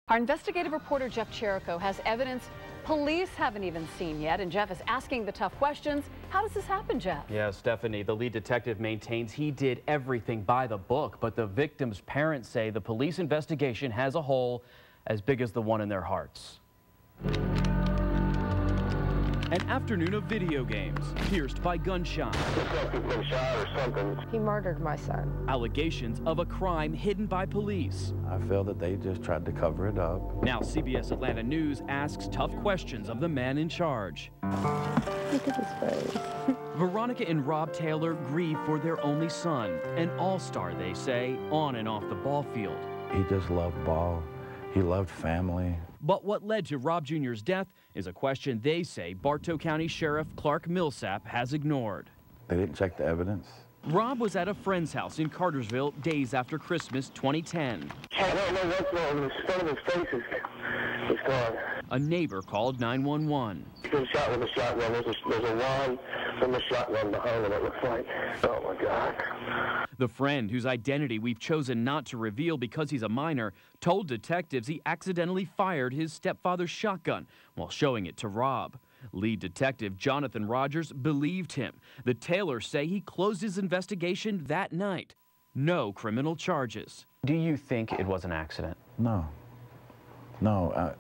Our investigative reporter Jeff Chirico has evidence police haven't even seen yet, and Jeff is asking the tough questions. How does this happen, Jeff? Yeah, Stephanie, the lead detective maintains he did everything by the book, but the victim's parents say the police investigation has a hole as big as the one in their hearts. An afternoon of video games, pierced by gunshot. He murdered my son. Allegations of a crime hidden by police. I feel that they just tried to cover it up. Now CBS Atlanta News asks tough questions of the man in charge. Look at his face. Veronica and Rob Taylor grieve for their only son, an all-star, they say, on and off the ball field. He just loved ball. He loved family. But what led to Rob Jr.'s death is a question they say Bartow County Sheriff Clark Millsap has ignored. They didn't check the evidence. Rob was at a friend's house in Cartersville days after Christmas 2010. I don't know what's wrong. The front of his face is gone. A neighbor called 911. He's been shot with a shotgun. There's a wand from the shotgun behind him, it looks like. Oh, my God. The friend, whose identity we've chosen not to reveal because he's a minor, told detectives he accidentally fired his stepfather's shotgun while showing it to Rob. Lead detective Jonathan Rogers believed him. The Taylors say he closed his investigation that night. No criminal charges. Do you think it was an accident? No. No.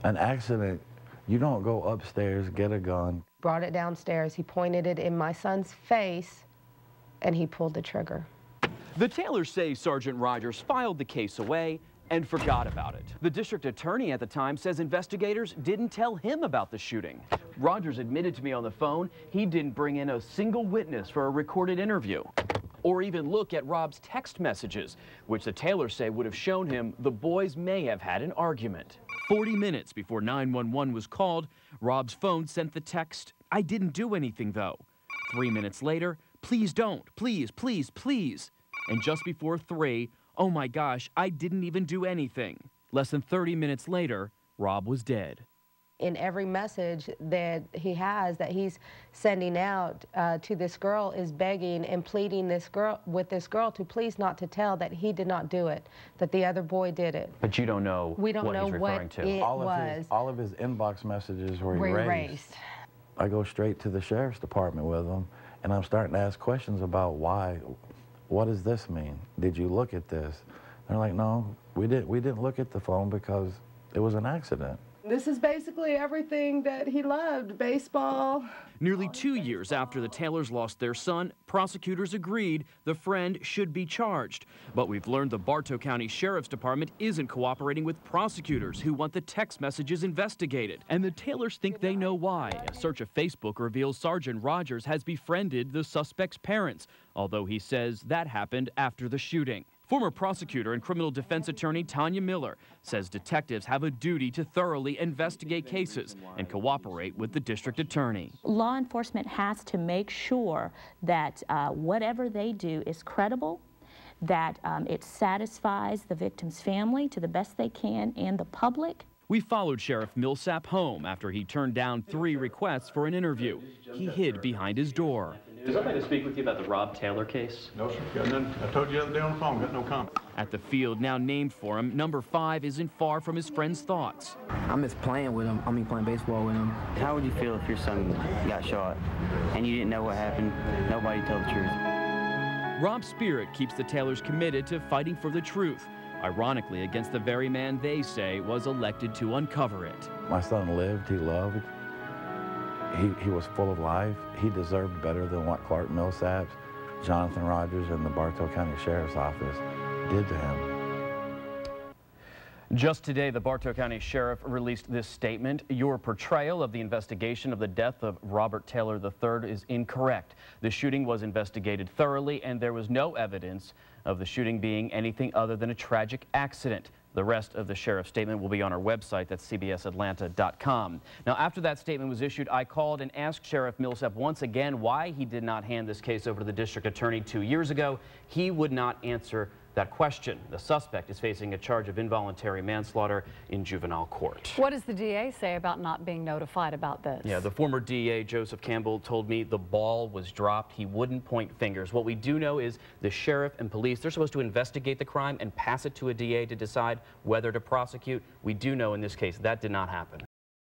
An accident, you don't go upstairs, get a gun. Brought it downstairs. He pointed it in my son's face, and he pulled the trigger. The Taylors say Sergeant Rogers filed the case away and forgot about it. The district attorney at the time says investigators didn't tell him about the shooting. Rogers admitted to me on the phone he didn't bring in a single witness for a recorded interview or even look at Rob's text messages, which the Taylors say would have shown him the boys may have had an argument. 40 minutes before 911 was called, Rob's phone sent the text, "I didn't do anything though." 3 minutes later, "Please don't, please, please, please." And just before 3, "Oh my gosh, I didn't even do anything." Less than 30 minutes later, Rob was dead. In every message that he has, that he's sending out to this girl, is begging and pleading this girl to please not to tell that he did not do it, that the other boy did it. But you don't know We don't what know he's referring what to. it was. All of his inbox messages were Erased. I go straight to the sheriff's department with him, and I'm starting to ask questions about why. What does this mean? Did you look at this? They're like, no, we didn't look at the phone because it was an accident. This is basically everything that he loved, baseball. Nearly 2 years after the Taylors lost their son, prosecutors agreed the friend should be charged. But we've learned the Bartow County Sheriff's Department isn't cooperating with prosecutors who want the text messages investigated. And the Taylors think they know why. A search of Facebook reveals Sergeant Rogers has befriended the suspect's parents, although he says that happened after the shooting. Former prosecutor and criminal defense attorney Tanya Miller says detectives have a duty to thoroughly investigate cases and cooperate with the district attorney. Law enforcement has to make sure that whatever they do is credible, that it satisfies the victim's family to the best they can and the public. We followed Sheriff Millsap home after he turned down 3 requests for an interview. He hid behind his door. Is somebody to speak with you about the Rob Taylor case? No, sir. Got none. I told you the other day on the phone, got no comment. At the field now named for him, number 5 isn't far from his friend's thoughts. I miss playing with him. Playing baseball with him. How would you feel if your son got shot and you didn't know what happened? Nobody told the truth. Rob's spirit keeps the Taylors committed to fighting for the truth, ironically against the very man they say was elected to uncover it. My son lived, he loved. He was full of life. He deserved better than what Clark Millsap, Jonathan Rogers, and the Bartow County Sheriff's Office did to him. Just today, the Bartow County Sheriff released this statement. Your portrayal of the investigation of the death of Robert Taylor III is incorrect. The shooting was investigated thoroughly, and there was no evidence of the shooting being anything other than a tragic accident. The rest of the sheriff's statement will be on our website, that's cbsatlanta.com. Now, after that statement was issued, I called and asked Sheriff Millsap once again why he did not hand this case over to the district attorney 2 years ago. He would not answer that question. The suspect is facing a charge of involuntary manslaughter in juvenile court. What does the DA say about not being notified about this? Yeah, the former DA, Joseph Campbell, told me the ball was dropped. He wouldn't point fingers. What we do know is the sheriff and police, they're supposed to investigate the crime and pass it to a DA to decide whether to prosecute. We do know in this case that did not happen.